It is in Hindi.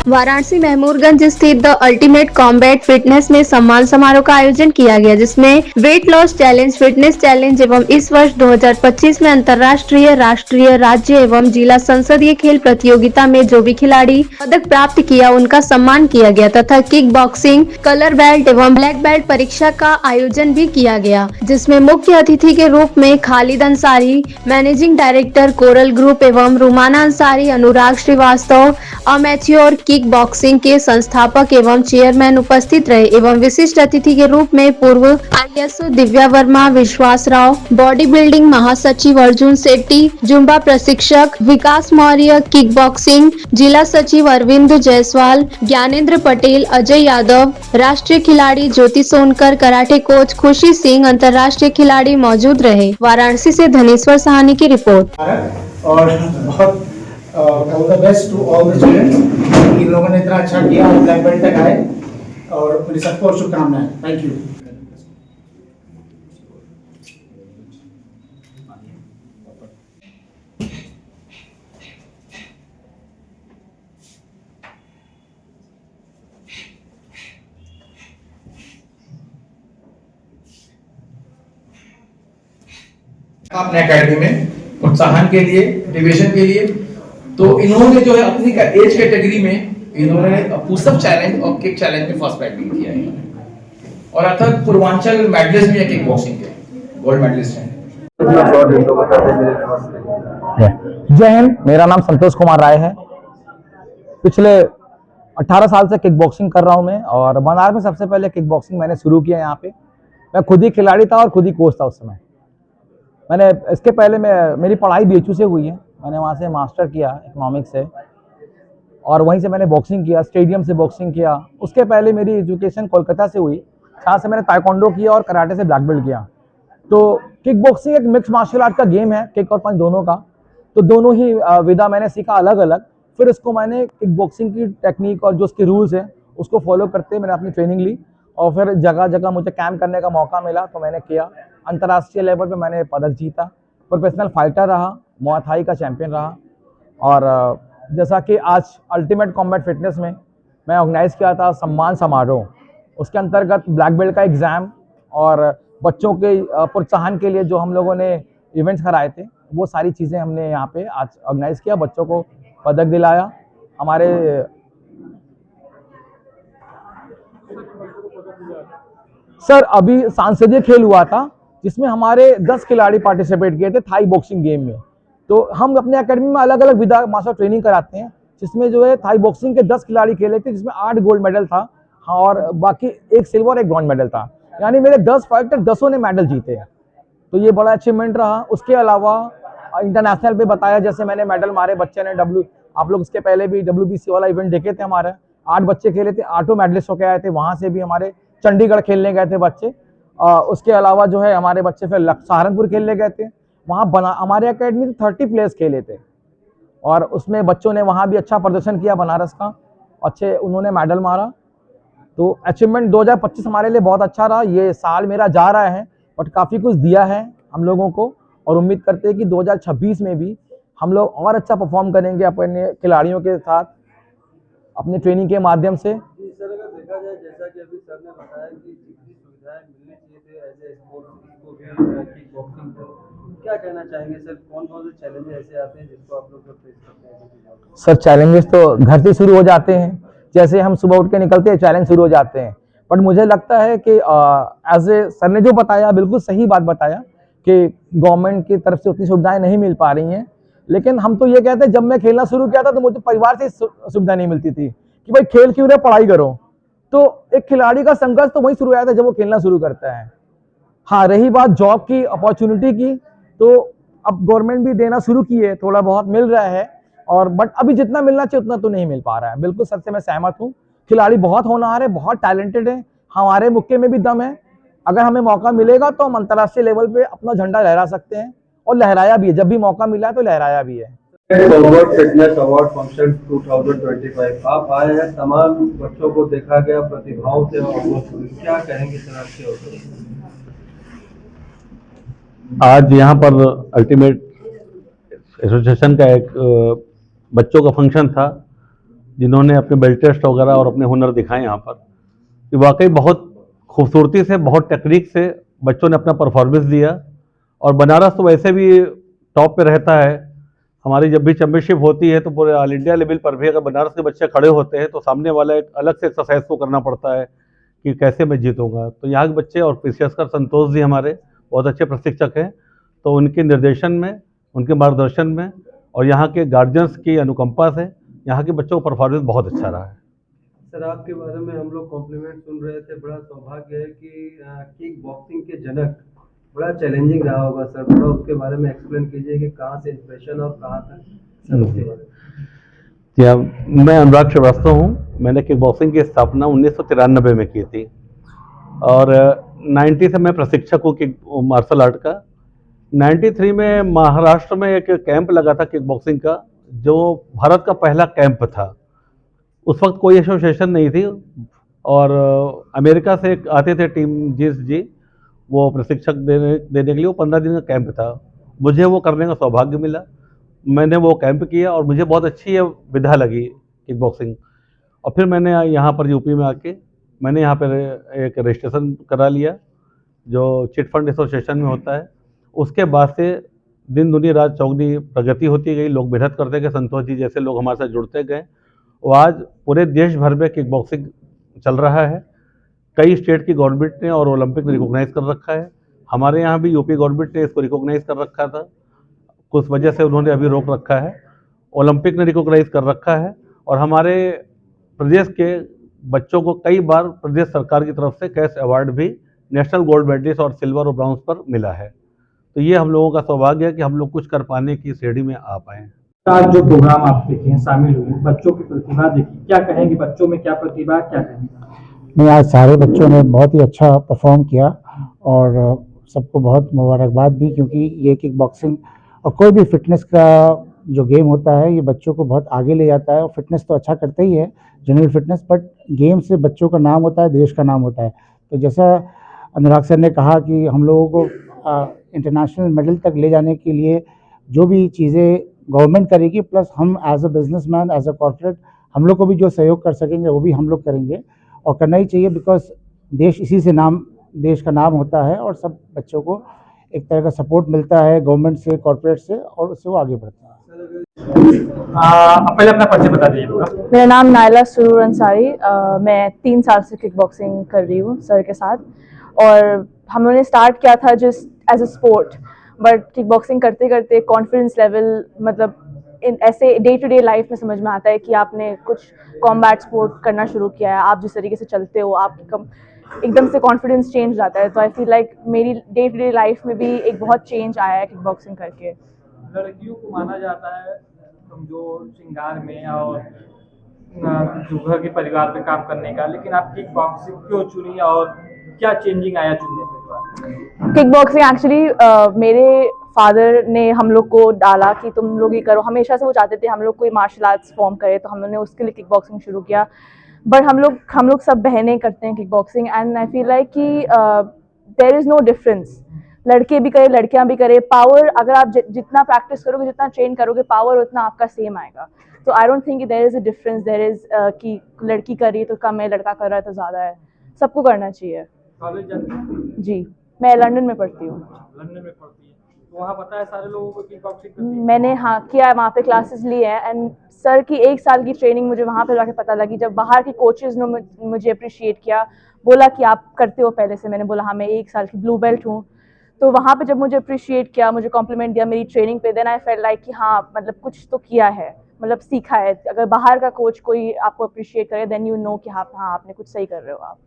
वाराणसी महमूदगंज स्थित द अल्टीमेट कॉम्बैट फिटनेस में सम्मान समारोह का आयोजन किया गया, जिसमें weight loss challenge, fitness challenge एवं इस वर्ष 2025 में अंतर्राष्ट्रीय, राष्ट्रीय, राज्य एवं जिला संसदीय खेल प्रतियोगिता में जो भी खिलाड़ी पदक प्राप्त किया उनका सम्मान किया गया तथा किक बॉक्सिंग, कलर बेल्ट एवं ब्लैक बेल्ट परीक्षा का आयोजन भी किया गया, जिसमें मुख्य अतिथि के रूप में Khalid Ansari, managing director coral group एवं रुमाना अंसारी, अनुराग श्रीवास्तव, अमेच्योर किक बॉक्सिंग के संस्थापक एवं चेयरमैन उपस्थित रहे एवं विशिष्ट अतिथि के रूप में पूर्व ISO दिव्या वर्मा, विश्वास राव, बॉडी बिल्डिंग महासचिव अर्जुन सेट्टी, जुम्बा प्रशिक्षक विकास मौर्य, किक बॉक्सिंग जिला सचिव अरविंद जायसवाल, ज्ञानेंद्र पटेल, अजय यादव, राष्ट्रीय खिलाड़ी ज्योति सोनकर, कराटे कोच खुशी सिंह, अंतर्राष्ट्रीय खिलाड़ी मौजूद रहे। वाराणसी से धनेश्वर सहानी की रिपोर्ट। और बहुत all the best to all the students. इन लोगों ने इतना अच्छा किया और ब्लैक बेल्ट तक आए, और मेरी सबको शुभकामनाएं। Thank you. अपने एकेडमी में प्रोत्साहन के लिए, डिवीजन के लिए, तो इन्होंने जो है अपनी एज कैटेगरी में इन्होंने पुशअप चैलेंज और किक चैलेंज में फर्स्ट बैटिंग किया है और अर्थात पूर्वांचल मेडलिस्ट में किक बॉक्सिंग के गोल्ड मेडलिस्ट हैं। जय हिंद, मेरा नाम संतोष कुमार राय है। पिछले 18 साल से किक बॉक्सिंग कर रहा हूं मैं, और बनारस में सबसे पहले किक बॉक्सिंग मैंने शुरू किया यहाँ पे। मैं खुद ही खिलाड़ी था और खुद ही कोच था उस समय। मैंने इसके पहले मेरी पढ़ाई BHU से हुई है। मैंने वहाँ से मास्टर किया इकोनॉमिक्स से, और वहीं से मैंने बॉक्सिंग किया, स्टेडियम से बॉक्सिंग किया। उसके पहले मेरी एजुकेशन कोलकाता से हुई, जहाँ से मैंने ताइक्वांडो किया और कराटे से ब्लैक बेल्ट किया। तो किक बॉक्सिंग एक मिक्स मार्शल आर्ट का गेम है, किक और पंच दोनों का। तो दोनों ही विधा मैंने सीखा अलग अलग। फिर इसको मैंने किक बॉक्सिंग की टेक्निक और जो उसके रूल्स हैं उसको फॉलो करते मैंने अपनी ट्रेनिंग ली, और फिर जगह जगह मुझे कैंप करने का मौका मिला तो मैंने किया। अंतर्राष्ट्रीय लेवल पे मैंने पदक जीता, प्रोफेशनल फाइटर रहा, मुआ थाई का चैंपियन रहा। और जैसा कि आज अल्टीमेट कॉम्बैट फिटनेस में मैं ऑर्गेनाइज किया था सम्मान समारोह, उसके अंतर्गत ब्लैक बेल्ट का एग्ज़ाम और बच्चों के प्रोत्साहन के लिए जो हम लोगों ने इवेंट्स कराए थे, वो सारी चीज़ें हमने यहाँ पे आज ऑर्गेनाइज किया। बच्चों को पदक दिलाया। हमारे सर अभी सांसदीय खेल हुआ था, जिसमें हमारे 10 खिलाड़ी पार्टिसिपेट किए थे थाई बॉक्सिंग गेम में। तो हम अपने एकेडमी में अलग अलग विधा मास्टर ट्रेनिंग कराते हैं, जिसमें जो है थाई बॉक्सिंग के 10 खिलाड़ी खेले थे, जिसमें 8 गोल्ड मेडल था और बाकी 1 सिल्वर 1 ब्रॉन्ज मेडल था। यानी मेरे 10 फाइटर 10 ने मेडल जीते हैं, तो ये बड़ा अचीवमेंट रहा। उसके अलावा इंटरनेशनल पे बताया, जैसे मैंने मेडल मारे बच्चे ने आप लोग इसके पहले भी WBC वाला इवेंट देखे थे हमारे, 8 बच्चे खेले थे, 8 मेडलिस्ट होके आए थे। वहाँ से भी हमारे चंडीगढ़ खेलने गए थे बच्चे। उसके अलावा जो है हमारे बच्चे फिर सहारनपुर खेलने गए थे। वहाँ हमारे एकेडमी में 30 प्लेयर्स खेले थे, और उसमें बच्चों ने वहाँ भी अच्छा प्रदर्शन किया बनारस का, अच्छे उन्होंने मेडल मारा। तो अचीवमेंट 2025 हमारे लिए बहुत अच्छा रहा। ये साल मेरा जा रहा है बट काफ़ी कुछ दिया है हम लोगों को, और उम्मीद करते हैं कि 2026 में भी हम लोग और अच्छा परफॉर्म करेंगे अपने खिलाड़ियों के साथ अपनी ट्रेनिंग के माध्यम से। सर अगर देखा जाए, जैसा कि अभी सर ने बताया कि जितनी सुविधाएं मिलनी चाहिए थे एज ए स्पोर्ट्स को भी किक बॉक्सिंग को, क्या कहना चाहेंगे सर? कौन कौन से चैलेंजेस ऐसे आते हैं जिसको आप लोग फेस करते हैं? सर चैलेंजेस तो घर से शुरू हो जाते हैं। जैसे हम सुबह उठ के निकलते हैं चैलेंज शुरू हो जाते हैं। बट मुझे लगता है कि एज ए सर ने जो बताया बिल्कुल सही बात बताया कि गवर्नमेंट की तरफ से उतनी सुविधाएं नहीं मिल पा रही हैं। लेकिन हम तो ये कहते हैं, जब मैं खेलना शुरू किया था तो मुझे परिवार से सुविधा नहीं मिलती थी कि भाई खेल क्यों रहे, पढ़ाई करो। तो एक खिलाड़ी का संघर्ष तो वही शुरू हुआ था जब वो खेलना शुरू करता है। हाँ, रही बात जॉब की, अपॉर्चुनिटी की, तो अब गवर्नमेंट भी देना शुरू की है, थोड़ा बहुत मिल रहा है, और बट अभी जितना मिलना चाहिए उतना तो नहीं मिल पा रहा है। बिल्कुल सर से मैं सहमत हूँ। खिलाड़ी बहुत होनहार है, बहुत टैलेंटेड है, हमारे मुक्के में भी दम है। अगर हमें मौका मिलेगा तो हम अंतर्राष्ट्रीय लेवल पे अपना झंडा लहरा सकते हैं, और लहराया भी है। जब भी मौका मिला है तो लहराया भी है। फिटनेस अवार्ड फंक्शन 2025 आप आए हैं, तमाम बच्चों को देखा गया प्रतिभाओं से, क्या कहेंगे सर आपके अवसर? आज यहाँ पर अल्टीमेट एसोसिएशन का एक बच्चों का फंक्शन था, जिन्होंने अपने बेल्ट टेस्ट वगैरह और अपने हुनर दिखाए यहाँ पर। ये वाकई बहुत खूबसूरती से, बहुत टेक्निक से बच्चों ने अपना परफॉर्मेंस दिया। और बनारस तो वैसे भी टॉप पे रहता है। हमारी जब भी चैंपियनशिप होती है तो पूरे ऑल इंडिया लेवल पर भी अगर बनारस के बच्चे खड़े होते हैं तो सामने वाला एक अलग से एक्सरसाइज को करना पड़ता है कि कैसे मैं जीतूंगा। तो यहाँ के बच्चे और विशेषकर संतोष जी हमारे बहुत अच्छे प्रशिक्षक हैं, तो उनके निर्देशन में, उनके मार्गदर्शन में और यहाँ के गार्जियंस की अनुकंपा से यहाँ के बच्चों का परफॉर्मेंस बहुत अच्छा रहा है। सर आपके बारे में हम लोग कॉम्प्लीमेंट सुन रहे थे, बड़ा सौभाग्य है कि किक बॉक्सिंग के जनक, बड़ा चैलेंजिंग रहा होगा सर, थोड़ा उसके बारे में एक्सप्लेन कीजिए कि कहाँ से इंस्पिरेशन और कहाँ तक सर उसके बारे में। या मैं अनुराग श्रीवास्तव हूँ। मैंने किक बॉक्सिंग की स्थापना 1993 में की थी और 90 से मैं प्रशिक्षक हूँ किक मार्शल आर्ट का। 93 में महाराष्ट्र में एक कैंप लगा था किक बॉक्सिंग का, जो भारत का पहला कैंप था। उस वक्त कोई एसोसिएशन नहीं थी और अमेरिका से एक आते थे टीम जी, वो प्रशिक्षक देने के लिए। वो 15 दिन का कैंप था। मुझे वो करने का सौभाग्य मिला। मैंने वो कैंप किया और मुझे बहुत अच्छी ये विधा लगी किक बॉक्सिंग। और फिर मैंने यहाँ पर यूपी में आके मैंने यहाँ पर एक रजिस्ट्रेशन करा लिया जो चिट फंड एसोसिएशन में होता है। उसके बाद से दिन दुनी रात चौगनी प्रगति होती गई, लोग मेहनत करते गए, संतोष जी जैसे लोग हमारे साथ जुड़ते गए। वो आज पूरे देश भर में किक बॉक्सिंग चल रहा है। कई स्टेट की गवर्नमेंट ने और ओलंपिक ने रिकॉग्नाइज कर रखा है। हमारे यहाँ भी यूपी गवर्नमेंट ने इसको रिकॉग्नाइज कर रखा था, कुछ वजह से उन्होंने अभी रोक रखा है। ओलंपिक ने रिकॉग्नाइज कर रखा है और हमारे प्रदेश के बच्चों को कई बार प्रदेश सरकार की तरफ से कैश अवार्ड भी नेशनल गोल्ड मेडलिस्ट और सिल्वर और ब्रॉन्ज पर मिला है। तो ये हम लोगों का सौभाग्य है कि हम लोग कुछ कर पाने की श्रेणी में आ पाए। आज जो प्रोग्राम आप देखे हैं, शामिल हुए, बच्चों की प्रतिभा देखी, क्या कहेंगे? बच्चों में क्या प्रतिभा, क्या कहेंगे? नहीं, आज सारे बच्चों ने बहुत ही अच्छा परफॉर्म किया और सबको बहुत मुबारकबाद भी, क्योंकि ये किक बॉक्सिंग और कोई भी फिटनेस का जो गेम होता है ये बच्चों को बहुत आगे ले जाता है। और फिटनेस तो अच्छा करते ही है, जनरल फिटनेस, बट गेम से बच्चों का नाम होता है, देश का नाम होता है। तो जैसा अनुराग सर ने कहा कि हम लोगों को इंटरनेशनल मेडल तक ले जाने के लिए जो भी चीज़ें गवर्नमेंट करेगी, प्लस हम as a businessman, as a corporate, हम लोग को भी जो सहयोग कर सकेंगे वो भी हम लोग करेंगे और करना ही चाहिए। बिकॉज देश इसी से देश का नाम होता है और सब बच्चों को एक तरह का सपोर्ट मिलता है गवर्नमेंट से, कॉर्पोरेट से, और उससे वो आगे बढ़ता है। पहले अपना परिचय बता दीजिए। मेरा नाम नायला सुरूर अंसारी, मैं 3 साल से किक बॉक्सिंग कर रही हूँ सर के साथ। और हम लोगों ने स्टार्ट किया था just as a sport, but kick boxing करते करते कॉन्फिडेंस लेवल, मतलब इन ऐसे डे टू डे लाइफ में समझ में आता है कि आपने कुछ कॉम्बैट स्पोर्ट करना शुरू किया है, आप जिस तरीके से चलते हो, आप एकदम से कॉन्फिडेंस चेंज जाता है। तो आई फील लाइक मेरी डे टू डे लाइफ में भी एक बहुत चेंज आया है किक बॉक्सिंग करके। लड़कियों को माना जाता है कमजोर श्रृंगार में और जो घर के परिवार में काम करने का, लेकिन आप किक बॉक्सिंग क्यों चुनी और क्या चेंजिंग आया चुनने के? किक बॉक्सिंग एक्चुअली मेरे फादर ने हम लोग को डाला कि तुम लोग ही करो। हमेशा से वो चाहते थे हम लोग कोई मार्शल आर्ट्स फॉर्म करे, तो हम लोग ने उसके लिए किक बॉक्सिंग शुरू किया। बट हम लोग सब बहनें करते हैं kick boxing, and I feel like कि देयर इज़ नो डिफरेंस। लड़के भी करे, लड़कियां भी करे, पावर अगर आप जितना प्रैक्टिस करोगे, जितना ट्रेन करोगे, पावर उतना आपका सेम आएगा। तो I don't think there is a difference, there is कि लड़की कर रही है तो कम है, लड़का कर रहा है तो ज़्यादा है। सबको करना चाहिए। कॉलेज जाती हैं? जी, मैं लंदन में पढ़ती हूँ। लंदन में पढ़ती है, तो वहाँ पता है सारे लोगों को किक बॉक्सिंग करती है? मैंने हाँ किया है, वहाँ पे क्लासेस ली है, एंड सर की 1 साल की ट्रेनिंग मुझे वहाँ पे जाके पता लगी। जब बाहर के कोचेज़ ने मुझे अप्रिशिएट किया, बोला कि आप करते हो पहले से, मैंने बोला हाँ मैं 1 साल की ब्लू बेल्ट हूँ। तो वहाँ पे जब मुझे अप्रिशिएट किया, मुझे कॉम्प्लीमेंट दिया मेरी ट्रेनिंग पे, देन आई फेल लाइक कि हाँ मतलब कुछ तो किया है, मतलब सीखा है। अगर बाहर का कोच कोई आपको अप्रिशिएट करे, देन यू नो कि हाँ आपने कुछ सही कर रहे हो आप।